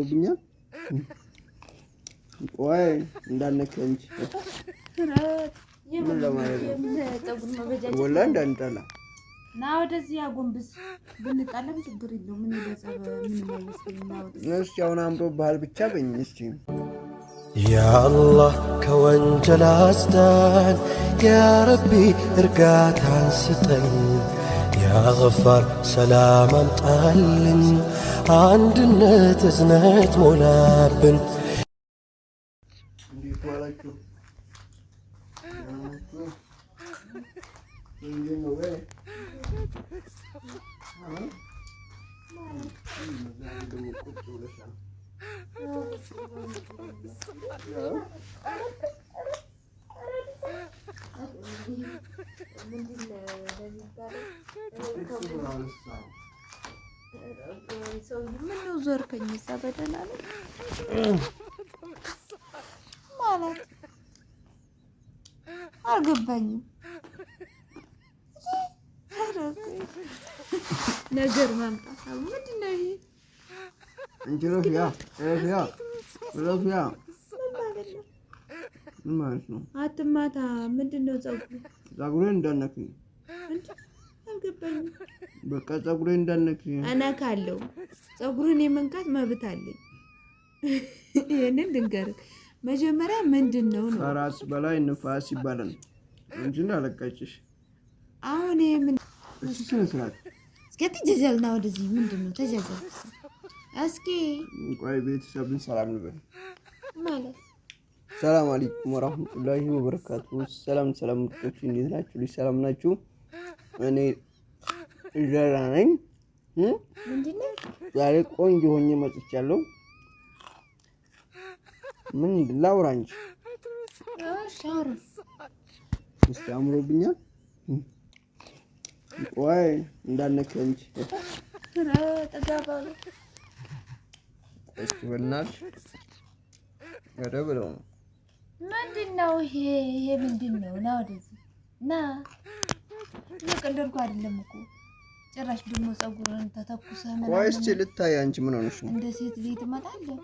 ብኛል ወይ እንዳነከንች ምን ለማለት ወላ እንዳንጣላ ና ወደዚህ አጎንብስ ብንጣለም ችግር የለውም። ምን ይበጸበ ምን ማይመስልናው ነስ ያውን አምሮ ባህል ብቻ በኝ እስቲ ያ አላህ ከወንጀል አስዳን፣ ያ ረቢ እርጋታን ስጠን፣ ያ ገፋር ሰላም አምጣልን፣ አንድነት እዝነት ሞላብን። ምነው ዞርከኝ? እዛ በደህና ነው ማለት አልገባኝም። ነገር ማምጣት ምንድን ነው ይሄ? እንጅሮፊያ ምን ማለት ነው? አትማታ። ምንድን ነው ፀጉሬን እንዳነክኝ? አልገባኝም። በቃ ፀጉሬን እንዳነክኝ እነካለሁ። ፀጉርን የመንካት መብት አለኝ። ይሄንን ልንገርህ መጀመሪያ ምንድን ነው ነው ከራስ በላይ ንፋስ ይባላል እንጂ አለቃጭሽ። አሁን ይሄ ምን እስኪ ስራት እስኪ ተጀጀልና ወደዚህ ምንድን ነው ተጀጀል? እስኪ ቆይ ቤተሰብን ሰላም ልበል ማለት ሰላም አለይኩም ወራህመቱላሂ ወበረካቱ። ሰላም ምርጦች እንዴት ናችሁ? ሰላም ናችሁ? እኔ ደህና ነኝ። ምንድነው ዛሬ ቆንጆ ሆኜ መጥቻለሁ። ምን ላውራ እንጂ ሻር እስቲ አምሮብኛል። ቆይ እንዳነከንች ተጋባሉ። እስቲ በእናትሽ ወደ ብለው ነው። ምንድነው ይሄ ምንድነው? ና ወደዚህ ና። ለቀልድኩ አይደለም እኮ ጭራሽ ደግሞ ፀጉርን ተተኩሰህ ማለት ነው። ቆይ እስቲ ልታይ። አንቺ ምን ሆነሽ ነው? እንደ ሴት ልጅ ትመጣለህ?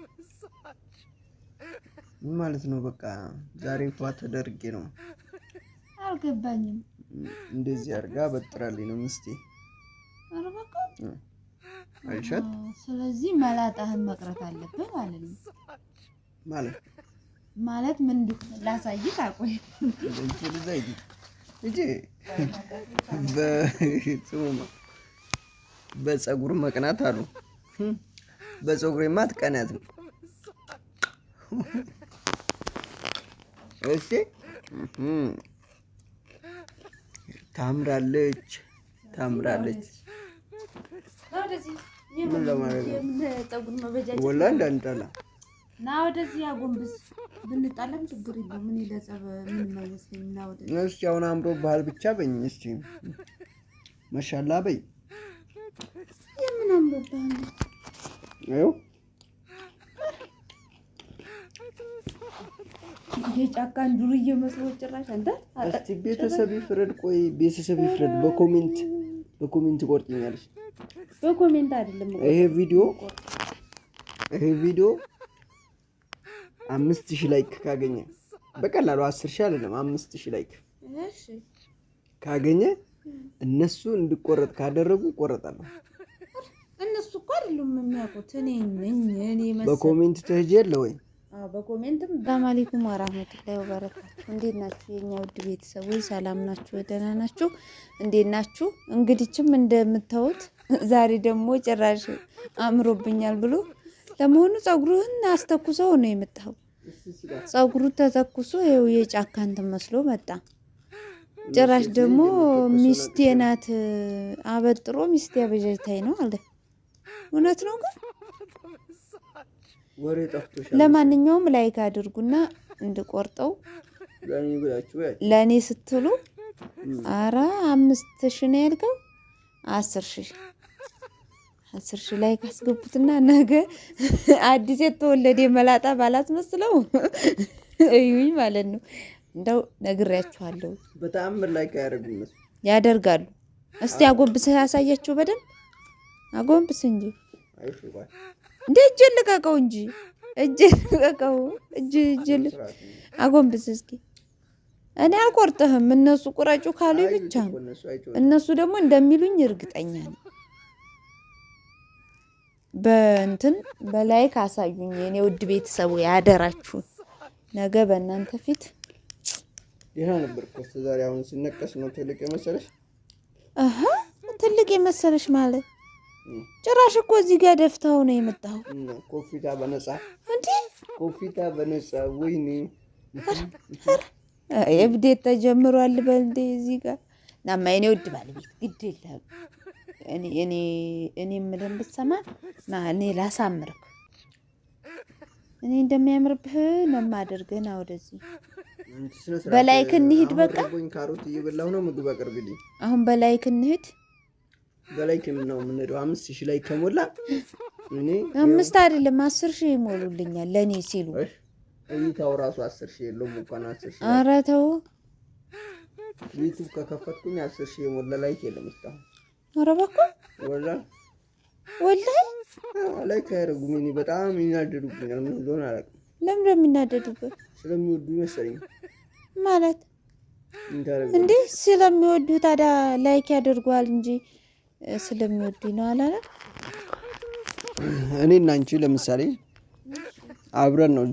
ምን ማለት ነው? በቃ ዛሬ ፏ ተደርጌ ነው። አልገባኝም። እንደዚህ አድርጋ በጥራልኝ ነው ምስቴ። ኧረ በቃ አይሻት። ስለዚህ መላጣህን መቅረት አለብህ ማለት ነው። ማለት ምን ላሳይህ? አቆይ በፀጉር መቅናት አሉ። በፀጉሬማ አትቀናትም። እሺ ታምራለች። ምን ለማለት ነው? ወላ እንዳንጣላ ና ወደዚህ አጎንብስ ብንጣለም ችግር የለውም። ምን ይለጸበ ምን ማይመስልኝ ና ወደዚህ ነስ ያውን አምሮ ባህል ብቻ በኝ እስቲ ማሻአላ በይ። የምን አምሮብህ አዩ የጫካን ዱርዬ መስሎ ጭራሽ አንተ እስቲ ቤተሰብ ይፍረድ። ቆይ ቤተሰብ ይፍረድ። በኮሜንት ቆርጥኛለሽ። በኮሜንት አይደለም ይሄ ቪዲዮ 5000 ላይክ ካገኘ በቀላሉ 10000 አይደለም 5000 ላይክ ካገኘ እነሱ እንድቆረጥ ካደረጉ ቆረጣለሁ። እነሱ እኮ አይደሉም የሚያውቁት እኔ መሰለኝ። በኮሜንት ተጀለ ወይ? በኮሜንትም ሰላም አለይኩም ወራህመቱላሂ ወበረካቱ። እንዴት ናችሁ የኛ ውድ ቤተሰቦች? ሰላም ናችሁ? ደህና ናችሁ? እንዴት ናችሁ? እንግዲህም እንደምታዩት ዛሬ ደግሞ ጭራሽ አምሮብኛል ብሎ ለመሆኑ ፀጉሩን አስተኩሰው ነው የመጣው። ፀጉሩ ተተኩሶ ይኸው የጫካ እንትን መስሎ መጣ። ጭራሽ ደግሞ ሚስቴ ናት አበጥሮ ሚስቴ አበጀታይ ነው አለ። እውነት ነው ግን ወሬ ጠፍቶሻል። ለማንኛውም ላይክ አድርጉና እንድቆርጠው ለኔ ስትሉ። አራ 5000 ነው ያልከው 10000 ላይ ካስገቡትና ነገ አዲስ የተወለደ መላጣ ባላስመስለው እዩኝ ማለት ነው። እንደው ነግሬያችኋለሁ። በጣም ላይክ ያደርጋሉ። እስቲ አጎንብሰህ ያሳያቸው በደንብ አጎንብስ እንጂ እንዴ እጅ ልቀቀው እንጂ እጅ ልቀቀው። እጅ አጎንብስ እስኪ። እኔ አልቆርጥህም። እነሱ ቁረጩ ካሉ ብቻ ነው። እነሱ ደግሞ እንደሚሉኝ እርግጠኛ ነኝ። በእንትን በላይክ አሳዩኝ የኔ ውድ ቤተሰቡ ያደራችሁን። ነገ በእናንተ ፊት ደህና ነበር እኮ ዛሬ። አሁን ሲነቀስ ነው ትልቅ የመሰለሽ? ትልቅ የመሰለሽ ማለት ጭራሽ እኮ እዚህ ጋር ደፍታው ነው የመጣው። ኮፊታ በነጻ እንዴ! ኮፊታ በነጻ ወይኔ! የብዴት ተጀምሯል። በልዴ እዚህ ጋር ናማ የኔ ውድ ባለቤት ግድ የለም። እኔ ምንም ብትሰማ እኔ ላሳምርክ። እኔ እንደሚያምርብህ ለማደርግህ ነው። ወደዚህ በላይክ እንሂድ። በቃ ካሮት እየበላሁ ነው። ምግብ አቅርብልኝ አሁን። በላይክ እንሂድ። በላይክ ነው የምንሄደው። 5000 ላይ ከሞላ እኔ 5 አይደለም 10000 ይሞሉልኛል ለኔ ሲሉ። እይታው ራሱ 10000 የለውም እንኳን 10000። ኧረ ተው ዩቲዩብ ከከፈትኩኝ 10000 የሞላ ላይክ የለም እስካሁን። ኧረ በቃ ወላሂ ላይክ ያደርጉኝ። እኔ በጣም ይናደዱብኛል። ምን እንደሆነ አላውቅም። ለምን እንደሚናደዱበት? ስለሚወዱ ይመስለኝ። ማለት እንዴ ስለሚወዱ ታዲያ ላይክ ያደርጓል እንጂ ስለሚወዱ ነው አላለ። እኔና አንቺ ለምሳሌ አብረን ነው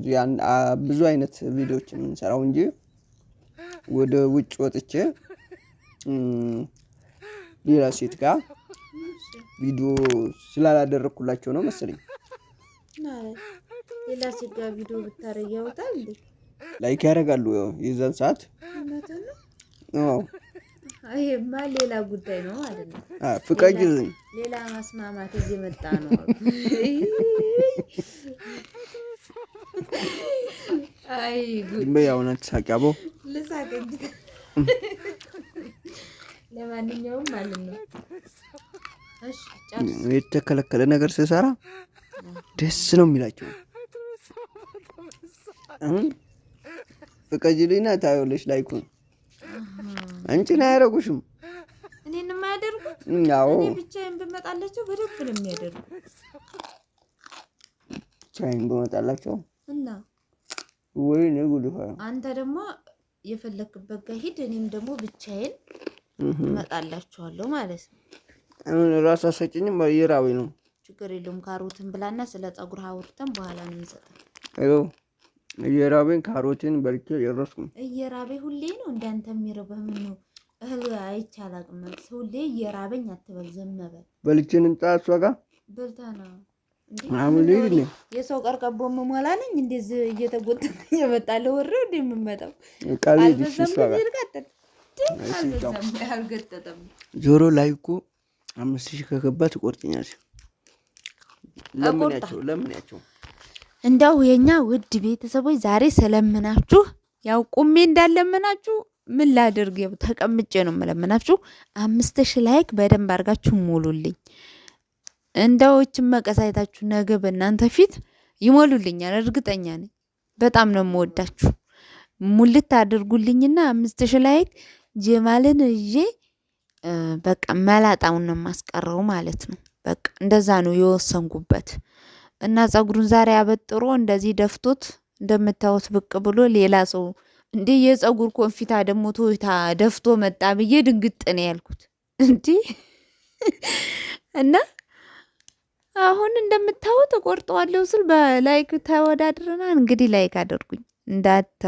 ብዙ አይነት ቪዲዮዎች የምንሰራው እንጂ ወደ ውጭ ወጥቼ ሌላ ሴት ጋር ቪዲዮ ስላላደረኩላቸው ነው መሰለኝ። ሌላ ሴት ጋር ቪዲዮ ብታረግ ያወጣል እንዴ? ላይክ ያደርጋሉ የዛን ሰዓት። አዎ አይማ ሌላ ጉዳይ ነው ማለት ነው። ፍቀጅልኝ። ሌላ ማስማማት እየመጣ ነው። አይ ጉድ በያው ነው ተሳቂያቦ ልሳቀኝ። ለማንኛውም ማለት ነው እሺ ጨርስ። የተከለከለ ነገር ስሰራ ደስ ነው የሚላቸው። ፍቀጅልኝና ታዩልሽ ላይኩን አንቺን አያደርጉሽም። እኔን የማያደርጉት አዎ፣ እኔ ብቻዬን ብመጣላቸው በደንብ ነው የሚያደርጉት። ብቻዬን ብመጣላቸው እና ወይኔ ጉድ ይሆናል። አንተ ደግሞ የፈለክበት ጋር ሂድ፣ እኔም ደግሞ ብቻዬን እመጣላችኋለሁ ማለት ነው። አሁን ራስ አሰጭኝም እየራበኝ ነው። ችግር የለውም። ካሮትን ብላና ስለ ፀጉር አውርተን በኋላ ነው የምንሰጠው። አይዮ እየራበኝ ካሮትን በልቼ የረስኩ። እየራበኝ ሁሌ ነው እንዳንተ የሚረበህ? ምን ነው እህል አይቻላቅም። ሁሌ እየራበኝ አትበል፣ ዝም በል። በልቼን እንጣ እሷ ጋር በልታ ነው አሁን ልሂድ ነው የሰው ቀርቀቦ መሞላ ነኝ እንደዚህ እየተጎተተ እየመጣለሁ ወሬው እንደ የምመጣው ቃልሽ እሷ ጋር አልገጠጠም። ጆሮ ላይ እኮ 5000 ከገባ ትቆርጥኛለሽ። ለምንያቸው እንደው የኛ ውድ ቤተሰቦች ዛሬ ስለምናችሁ ያው ቁሜ እንዳለምናችሁ ምን ላድርግ? ያው ተቀምጬ ነው የምለምናችሁ። 5000 ላይክ በደንብ አድርጋችሁ ሞሉልኝ። እንደውችን መቀሳይታችሁ ነገ በእናንተ ፊት ይሞሉልኛል፣ እርግጠኛ ነኝ። በጣም ነው የምወዳችሁ። ሙልት አድርጉልኝና 5000 ላይክ ጀማልን እዬ በቃ መላጣውን ነው የማስቀረው ማለት ነው። በቃ እንደዛ ነው የወሰንኩበት። እና ፀጉሩን ዛሬ አበጥሮ እንደዚህ ደፍቶት እንደምታዩት ብቅ ብሎ ሌላ ሰው እንዴ የፀጉር ኮንፊታ ደግሞ ቶይታ ደፍቶ መጣ ብዬ ድንግጥ ነው ያልኩት እንዴ። እና አሁን እንደምታዩት ተቆርጠዋለሁ ስል በላይክ ተወዳድረናል። እንግዲህ ላይክ አድርጉኝ እንዳት